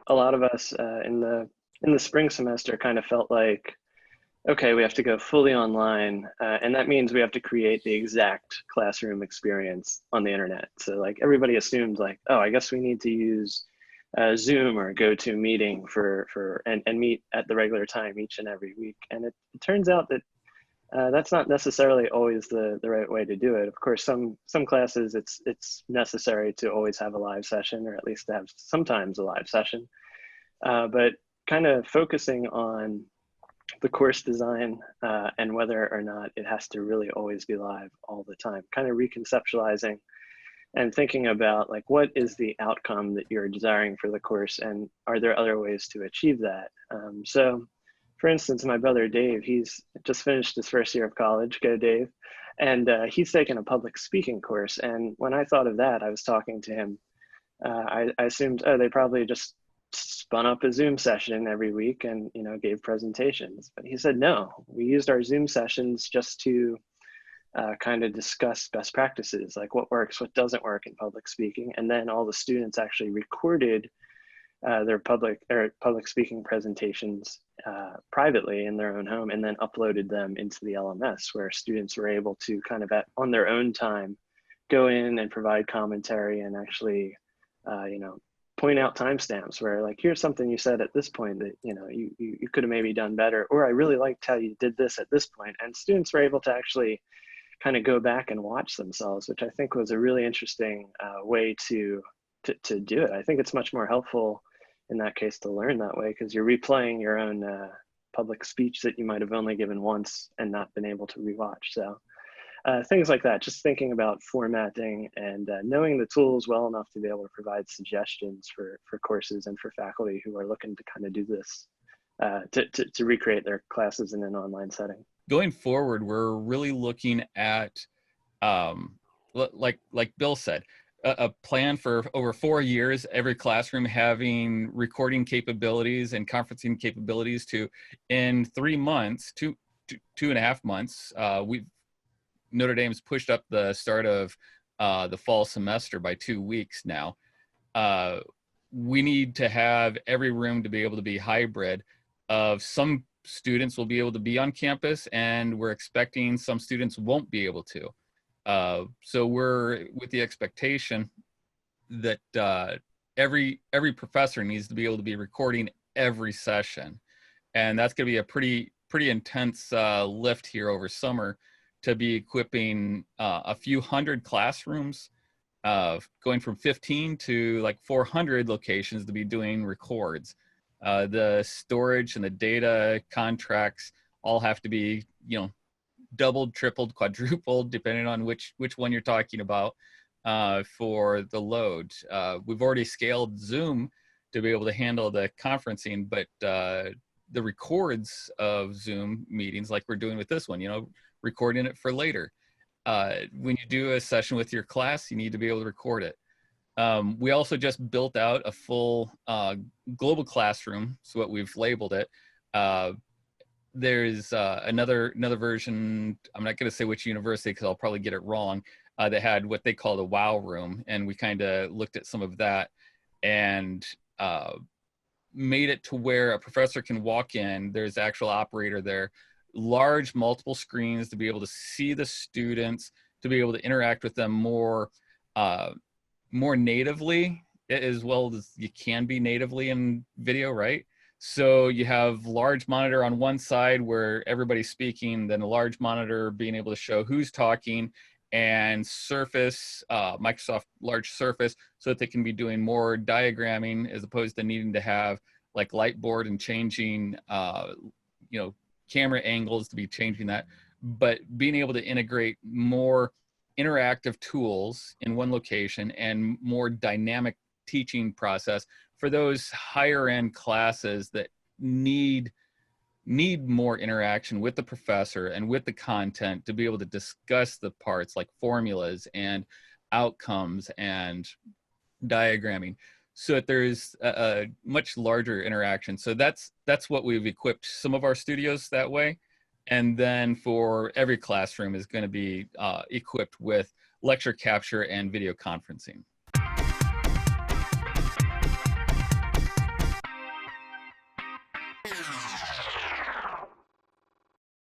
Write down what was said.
A lot of us in the spring semester kind of felt like, okay, we have to go fully online, and that means we have to create the exact classroom experience on the internet. So like everybody assumed like, oh, I guess we need to use Zoom or GoToMeeting and meet at the regular time each and every week. And it turns out that that's not necessarily always the right way to do it. Of course, some classes it's necessary to always have a live session, or at least to have sometimes a live session. But kind of focusing on the course design and whether or not it has to really always be live all the time, kind of reconceptualizing and thinking about like what is the outcome that you're desiring for the course, and are there other ways to achieve that. So for instance, my brother Dave, he's just finished his first year of college. Go Dave. And he's taken a public speaking course, and when I thought of that, I was talking to him, I assumed, oh, they probably just spun up a Zoom session every week and gave presentations. But he said, no, we used our Zoom sessions just to kind of discuss best practices, like what works, what doesn't work in public speaking. And then all the students actually recorded their public speaking presentations privately in their own home, and then uploaded them into the LMS, where students were able to kind of on their own time go in and provide commentary and actually point out timestamps where like, here's something you said at this point that you could have maybe done better, or I really liked how you did this at this point. And students were able to actually kind of go back and watch themselves, which I think was a really interesting way to do it. I think it's much more helpful in that case to learn that way, because you're replaying your own public speech that you might have only given once and not been able to rewatch. So things like that, just thinking about formatting and knowing the tools well enough to be able to provide suggestions for courses and for faculty who are looking to kind of do this, to recreate their classes in an online setting. Going forward, we're really looking at, like Bill said, a plan for over 4 years, every classroom having recording capabilities and conferencing capabilities to, in 3 months, 2.5 months, Notre Dame's pushed up the start of the fall semester by 2 weeks now. We need to have every room to be able to be hybrid. Of some students will be able to be on campus, and we're expecting some students won't be able to. So we're with the expectation that every professor needs to be able to be recording every session, and that's going to be a pretty intense lift here over summer, to be equipping a few hundred classrooms, going from 15 to like 400 locations to be doing records. The storage and the data contracts all have to be, doubled, tripled, quadrupled, depending on which one you're talking about, for the load. We've already scaled Zoom to be able to handle the conferencing, but the records of Zoom meetings, like we're doing with this one, recording it for later. When you do a session with your class, you need to be able to record it. We also just built out a full global classroom, so what we've labeled it. There's another version, I'm not going to say which university because I'll probably get it wrong, that had what they call the WOW room, and we kind of looked at some of that and made it to where a professor can walk in. There's actual operator there, large multiple screens to be able to see the students, to be able to interact with them more natively, as well as you can be natively in video, right? So you have large monitor on one side where everybody's speaking, then a large monitor being able to show who's talking, and Surface, Microsoft large Surface, so that they can be doing more diagramming as opposed to needing to have like Lightboard and changing, camera angles to be changing that, but being able to integrate more interactive tools in one location and more dynamic teaching process for those higher end classes that need more interaction with the professor and with the content to be able to discuss the parts like formulas and outcomes and diagramming, so that there's a much larger interaction. So that's what we've equipped some of our studios that way. And then for every classroom is going to be equipped with lecture capture and video conferencing.